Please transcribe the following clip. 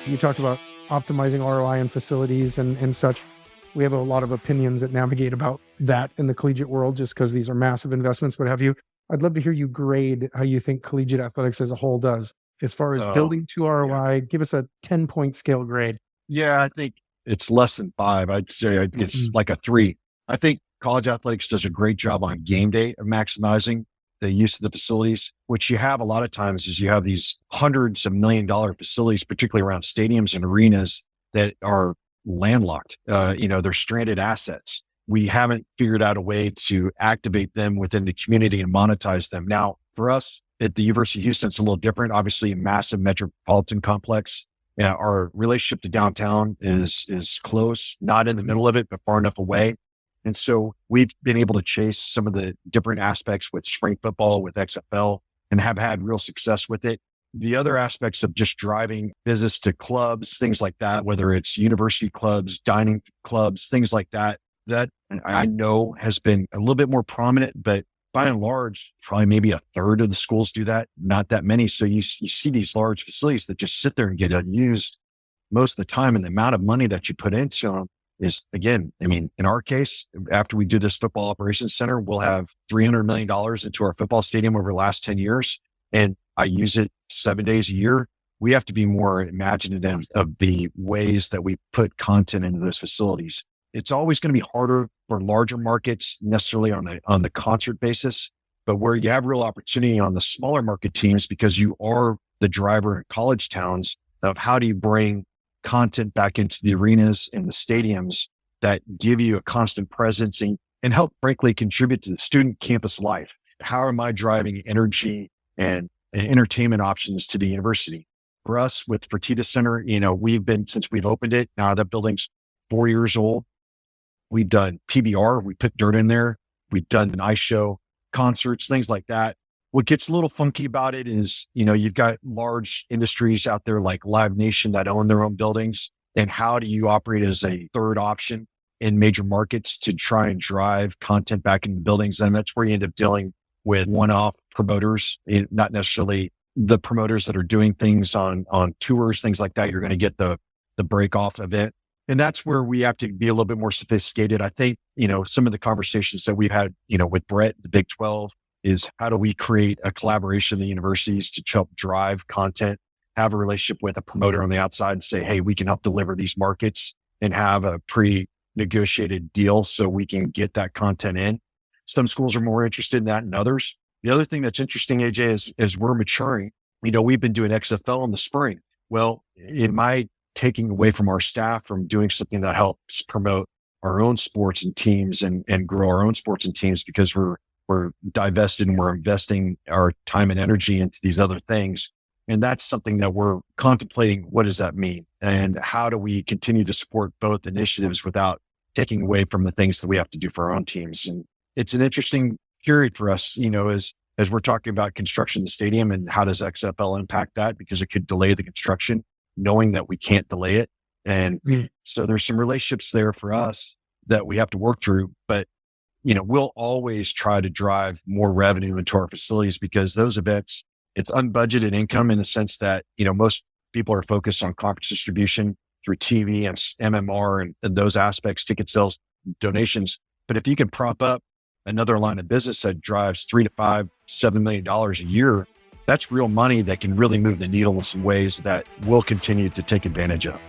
You talked about optimizing ROI in facilities and such. We have a lot of opinions at Navigate about that in the collegiate world, just because these are massive investments, what have you. I'd love to hear you grade how you think collegiate athletics as a whole does. As far as building to ROI, give us a 10-point scale grade. Yeah, I think it's less than 5. I'd say it's like a 3. I think college athletics does a great job on game day of maximizing the use of the facilities. Which you have a lot of times is you have these hundreds of $1 million facilities, particularly around stadiums and arenas that are landlocked. They're stranded assets. We haven't figured out a way to activate them within the community and monetize them. Now, for us at the University of Houston, it's a little different. Obviously, a massive metropolitan complex. Our relationship to downtown is close, not in the middle of it, but far enough away. And so we've been able to chase some of the different aspects with spring football, with XFL, and have had real success with it. The other aspects of just driving business to clubs, things like that, whether it's university clubs, dining clubs, things like that, that I know has been a little bit more prominent, but by and large, probably maybe a third of the schools do that, not that many. So you see these large facilities that just sit there and get unused most of the time. And the amount of money that you put into them is, again, in our case, after we do this football operations center, we'll have $300 million into our football stadium over the last 10 years. And I use it 7 days a year. We have to be more imaginative of the ways that we put content into those facilities. It's always going to be harder for larger markets necessarily on the concert basis, but where you have real opportunity on the smaller market teams, because you are the driver in college towns of how do you bring content back into the arenas and the stadiums that give you a constant presence and help frankly contribute to the student campus life. How am I driving energy and entertainment options to the university? For us with Fertitta Center, since we've opened it, now that building's 4 years old. We've done PBR, we put dirt in there. We've done an ice show, concerts, things like that. What gets a little funky about it is, you've got large industries out there like Live Nation that own their own buildings. And how do you operate as a third option in major markets to try and drive content back in the buildings? And that's where you end up dealing with one-off promoters, not necessarily the promoters that are doing things on tours, things like that. You're going to get the break-off event. And that's where we have to be a little bit more sophisticated. I think, some of the conversations that we've had, with Brett, the Big 12, is how do we create a collaboration in the universities to help drive content, have a relationship with a promoter on the outside and say, hey, we can help deliver these markets and have a pre-negotiated deal so we can get that content in. Some schools are more interested in that than others. The other thing that's interesting, AJ, is we're maturing. We've been doing XFL in the spring. Well, am I taking away from our staff from doing something that helps promote our own sports and teams and grow our own sports and teams because we're divested and we're investing our time and energy into these other things? And that's something that we're contemplating. What does that mean? And how do we continue to support both initiatives without taking away from the things that we have to do for our own teams? And it's an interesting period for us, as we're talking about construction of the stadium and how does XFL impact that, because it could delay the construction, knowing that we can't delay it. And so there's some relationships there for us that we have to work through, but we'll always try to drive more revenue into our facilities because those events, it's unbudgeted income in the sense that, most people are focused on conference distribution through TV and MMR and those aspects, ticket sales, donations. But if you can prop up another line of business that drives $3 to $5, $7 million a year, that's real money that can really move the needle in some ways that we'll continue to take advantage of.